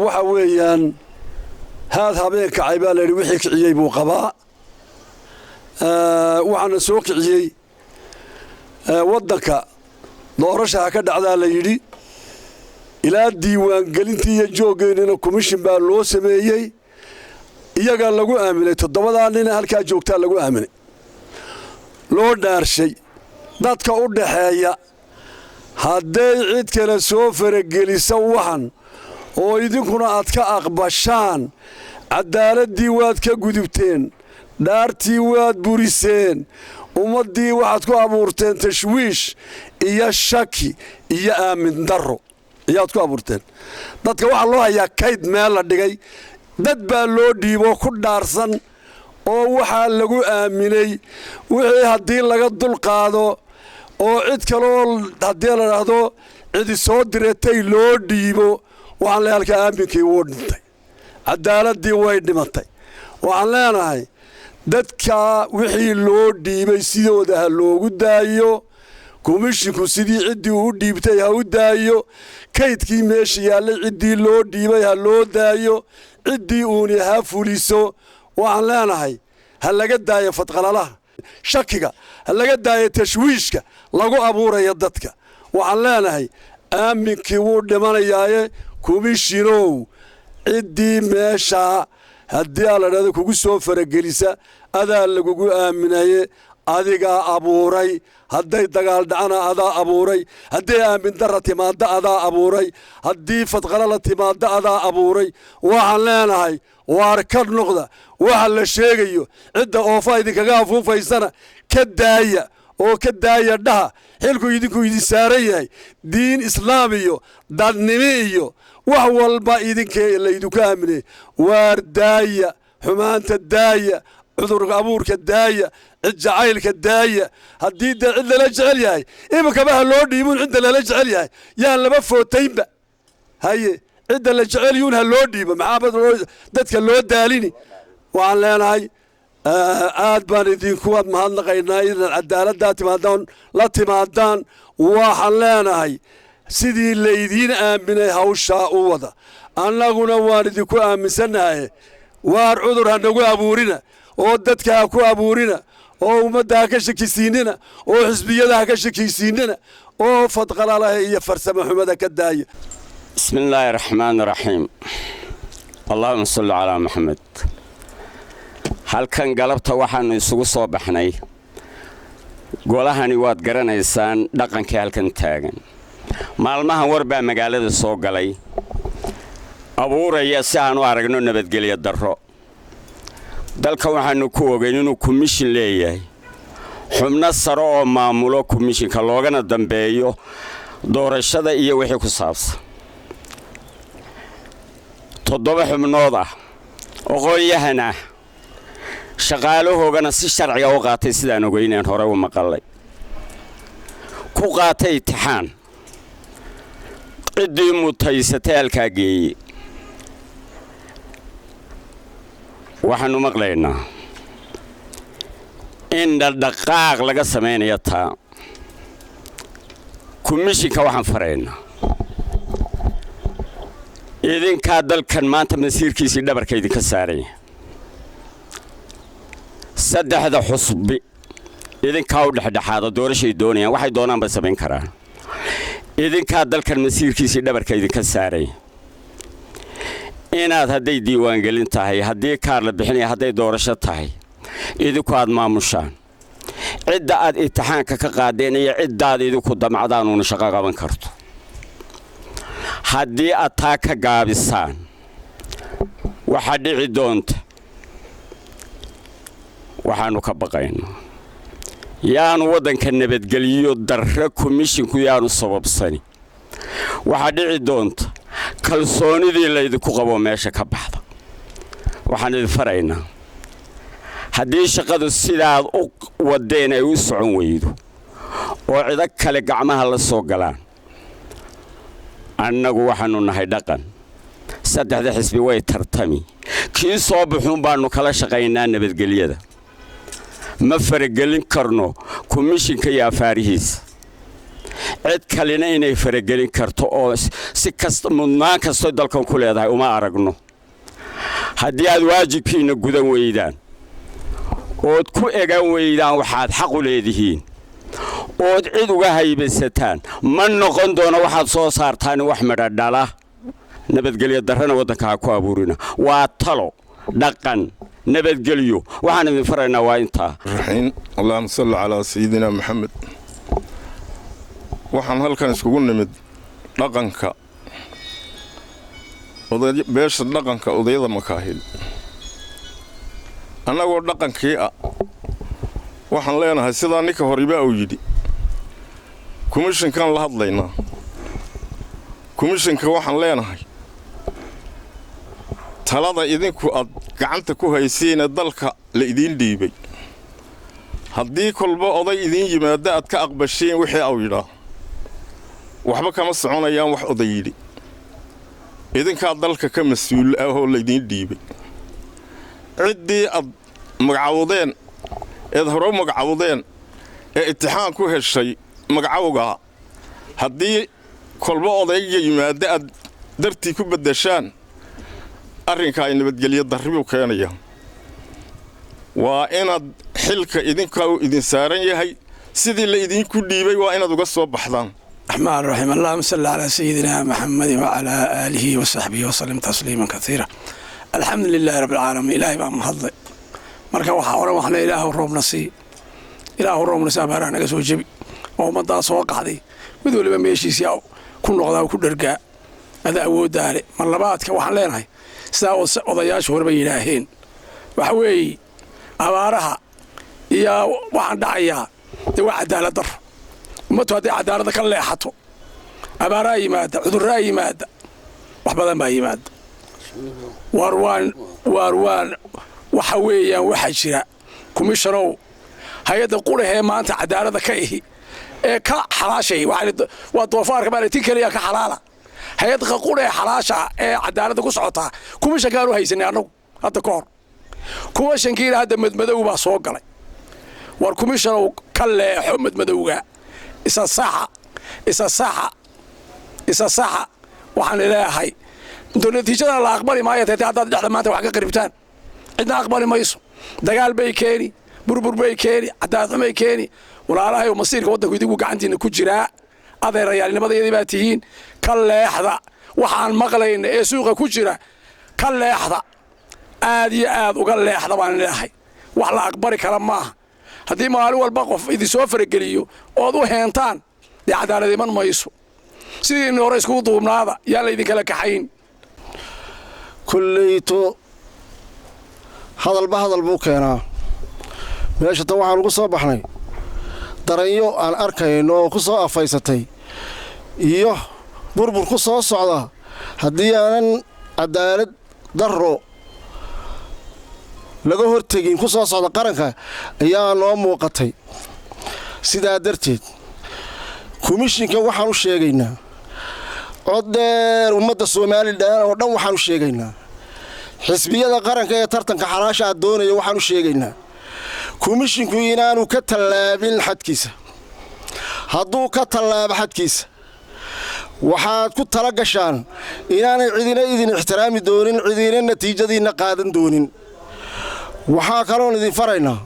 waxa weeyaan haad habeenka caybaa la yidhi wixii kiciyey buu qabaa waxaana soo kiciyey waddanka doorashaha ka dhacdaa la yidhi ilaa diiwaangelintii iyo joogeennina komishin baa loo sameeyey iyagaa lagu aaminay 7 nin halkaa joogtaa lagu aaminay loo dhaarshay dadka u dhaxeeya hadday cid kale soo faragelisa waxan oo idinkuna aad ka aqbashaan cadaaladii waad ka gudubteen dhaartii waad buriseen ummadii waxaad ku abuurteen tashwiish iyo shaki iyo aamin darro iyaad ku abuurteen dadka waxa loo hayaa kayd meel la dhigay dad baa loo dhiibo ku dhaarsan oo waxa lagu aaminay wixii hadii laga dul qaado oo cid kale oo hadii la raado cid soo direetay loo dhiibo waxaan la halka aaminkii wuu dhintay cadaaladii way dhimatay waxaan leenahay dadka wixii loo dhiibay sidooda ha loogu daayo komishinku sidii cidii u dhiibtay ha u daayo kaydkii meesha yaalay cidii loo dhiibay ha loo daayo cidii uuni ha fuliso waxaan leenahay ha laga daayo fadqalalaha shakiga ha laga daayo tashwiishka lagu abuurayo dadka waxaan leenahay aaminkii wuu dhimanayaaye komishinow cidii meesha haddii la dhado kugu soo faragelisa adaa lagugu aaminaye adigaa abuuray hadday dagaal dhacana adaa abuuray hadday aamin darra timaadda adaa abuuray haddii fadqala la timaadda adaa abuuray waxaan leenahay waar ka noqda waxa la sheegayo cidda oofa idinkaga afuufaysana ka daaya oo ka daaya dhaha xilku idinku idin saaran yahay diin islaam iyo dadnimo iyo wax walba idinkee la idinku aaminay waar daaya xumaanta daaya cudurka abuurka daaya cid jacaylka daaya haddii dee cid lala jecel yahay iminkaba ha loo dhiibun cidda lala jecel yahay yaan laba footaynba haye cidda la jecel yuun ha loo dhiibo maxaabad dadka loo daalini waxaan leenahay aad baan idinku waad mahadnaqaynaa inaad cadaaladdaa timaadaan la timaadaan waxaan leenahay sidii laydiin aaminay hawshaa u wada annaguna waan idinku aaminsannahay waar cudur ha nagu abuurina oo dadka ha ku abuurina oo ummadda ha ka shakisiinina oo xisbiyada ha ka shakisiinina oo fadqalalaha iyo farsamo xumada ka daaya بسم الله الرحمن الرحيم اللهم صل على محمد halkan galabta waxaanu isugu soo baxnay golahani waad garanaysaan dhaqankii halkan taagan maalmahan warbaa magaalada soo galay abuuraya si aanu aragno nabadgelyo darro dalka waxaanu ku ogeyn inuu komishin leeyahay xubno sare oo maamulo komishinka loogana dambeeyo doorashada iyo wixii ku saabsan 7 xubnood ah aqoon-yahan ah shaqaalahoogana si sharciga u qaatay sidaan ogeyneen hore u maqalay ku qaatay imtixaan ciddii mutaysatay halkaa geeyey waxaanu maqlaynaa in dhaqdhaqaaq laga samaynayo taa komishinka waxaan faraynaa idinkaa dalkan maanta masiirkiisii dhabarka idinka saaraya 3 xusbi idinkaa u dhexdhexaada doorashay doonayaan waxay doonaan bay samayn karaan idinkaa dalkan masiirkiisii dhabarka idinka saaraya inaad hadday diiwaangelin tahay haddii kaar la bixinaya hadday doorasho tahay idinku aad maamushaan cidda aad imtixaanka ka qaadeen iyo ciddaad idinku damacdaan uuna shaqo qaban karto haddii aad taa ka gaabisaan waxaa dhici doonta waxaanu ka baqaynaa yaanu waddanka nabadgeliyo darre komishinku yaanu sababsani waxaa dhici doonta kalsoonidii laydinku qabo meesha ka baxda waxaan idin faraynaa haddii shaqadu sidaad u wadeen ay u socon weydo oo cido kale gacmaha la soo galaan annagu waxaanu nahay dhaqan 3 xisbi way tartami kii soo buxuun baanu kala shaqaynaa nabadgelyada ma faragelin karno komishinka iyo afaarihiisa cid kalena inay faragelin karto oo si kasta mudnaan kasto dalkan ku leedahay uma aragno haddii aad waajibkiina gudan weydaan ood ku egan weydaan waxaad xaq u leedihiin ood cid uga haybasataan ma noqon doono waxaad soo saartaan wax madhadhala nabadgelyo darrana waddanka ha ku abuurina waa talo dhaqan nabadgelyo waxaan idin faraynaa waa intaa raxiin allahumma salli calaa sayidina maxamed waxaan halkan iskugu nimid dhaqanka beesha dhaqanka odayada makaahil annagoo dhaqankii ah waxaan leenahay sidaa ninka horiba uu yidhi komishinkaan la hadlaynaa komishinka waxaan leenahay talada idinku aad gacanta ku haysiina dalka la idiin dhiibay haddii kolba oday idiin yimaada aad ka aqbasheen wixii uu yidhaa waxba kama soconayaan wax oday yidhi idinkaa dalka ka mas-uul ah oo laydiin dhiibay ciddii aad magacawdeen eed hore u magacawdeen ee imtixaan ku heshay magacawgaa haddii kolba odayga yimaada aad dartii ku beddeshaan arrinka ay nabadgelyo darribuu keenaya waa inaad xilka idinka uu idin saaran yahay sidii la idinku dhiibay waa inaad uga soo baxdaan الرحمن الرحيم اللهم صل على سيدنا محمد وعلى آله وصحبه وسلم تسليما كثيرا الحمد لله رب العالمين إلهي بقى مهضي marka waxa hore waxna ilaahu roobnasi abaara naga soo jabi oo umada soo qaxday mid waliba meeshiisa ku noqdaa ku dhargaa ada awoodaale mar labaadka waxaan leenahay sida odayaashu horba yiraaheen waxa weey abaaraha iyo waxaan dhacayaa waa cadaalad darro ummaddu haddii cadaalada ka leexato abaaraa yimaada cudurraa yimaada wax badan baa yimaada waarwaan waxa weeyaan waxa jira kumishanow hay-adda qurahee maanta cadaalada ka ihi ee ka xalaashay waa doofaarka maalintii keliya ka xalaala hay-adda qurahee xalaasha ee cadaalada ku socotaa kumishankaan u haysanay annagu hadda ka hor kumishankiina hadda madmadow baa soo galay war kumishanow ka leexo madmadowga isa saxa waxaan leeyahay natiijada la aqbali maayo haddaad dhexda maanta wax ka qaribtaan cidna aqbali mayso dagaal bay keeni burbur bay keeni cadaaladxumay keeni walaalahay oo masiirka waddanku idigu gacantiina ku jiraa adeerayaalnimadayadii baa tihiin ka leexda waxaan maqlayna ee suuqa ku jira ka leexda aad iyo aad uga leexda baan leeyahay wax la aqbali kara maaha haddii maalin walba qof idin soo farageliyo ood u heentaan dee cadaalad iman mayso sidii hore iskugu duubnaada yaa laydinkala kaxayn kulleyto hadal buu keenaa meesha tan waxaan ugu soo baxnay daranyo aan arkayno oo ku soo afaysatay iyo burbur ku soo socda haddii aanan cadaalad darro laga hortegin ku soo socda qaranka ayaa noo muuqatay sidaa darteed komishinka waxaan u sheegaynaa cod dheer ummadda Soomaaliland oo dhan waxaan u sheegaynaa xisbiyada qaranka ee tartanka xalaasha aad doonaya waxaan u sheegaynaa komishinku inaanu ka tallaabin xadkiisa hadduu ka tallaabo xadkiisa waxaad ku tala gashaan inaanay cidina idin ixtiraami doonin cidina natiijadiina qaadan doonin waxaa kaloon idin faraynaa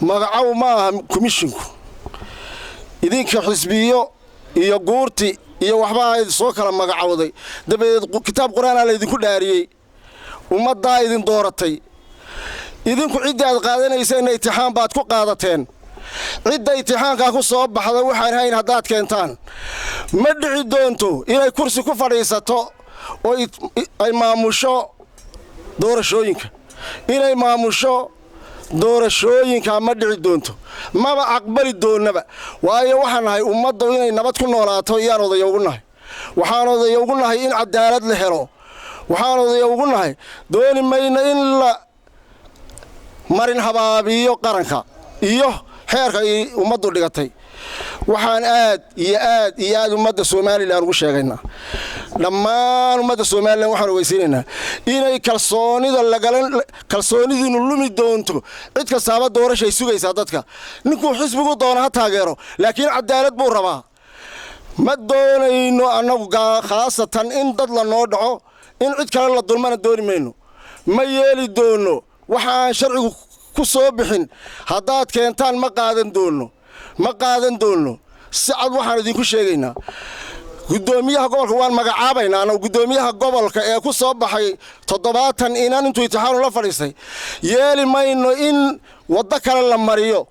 magacaw ma aha komishinku idinka xisbiyo iyo guurti iyo waxba ay soo kala magacawday dabadeed kitaab quraan la idinku dhaariyay ummadda idin dooratay idinku cidda aad qaadanayseen imtixaan baad ku qaadateen cidda imtixaanka ku soo baxda waxaan hayn hadaad keentaan ma dhici doonto inay kursi ku fadhiisato oo ay maamusho doorashooyinka inay maamusho doorashooyinka ma dhici doonto maba aqbali doonaba waayo waxaan nahay ummadda inay nabad ku noolaato iyaan odayo ugu nahay waxaan odayo ugu nahay in cadaalad la helo waxaan odayo ugu nahay dooni mayna in la marin habaabiyo qaranka iyo xeerka ay ummaddu dhigatay waxaan aad iyo aad ummadda Soomaaliland ugu sheegaynaa dhammaan ummadda Soomaaliland waxaan ogeysiinaynaa inay kalsoonidiinu lumi doonto cid kastaaba doorashay sugaysa dadka ninkuu xisbigu doona ha taageero laakiin cadaalad buu rabaa ma doonayno annagu khaasatan in dad la noo dhaco in cid kale la dulmana dooni mayno ma yeeli doono waxaan sharcigu ku soo bixin haddaad keentaan ma qaadan doono si cad waxaan idinku sheegaynaa gudoomiyaha gobolka waan magacaabaynaa anagu gudoomiyaha gobolka ee ku soo baxay 70 inan intuu imtixaan la fadhiistay yeeli mayno in waddo kale la mariyo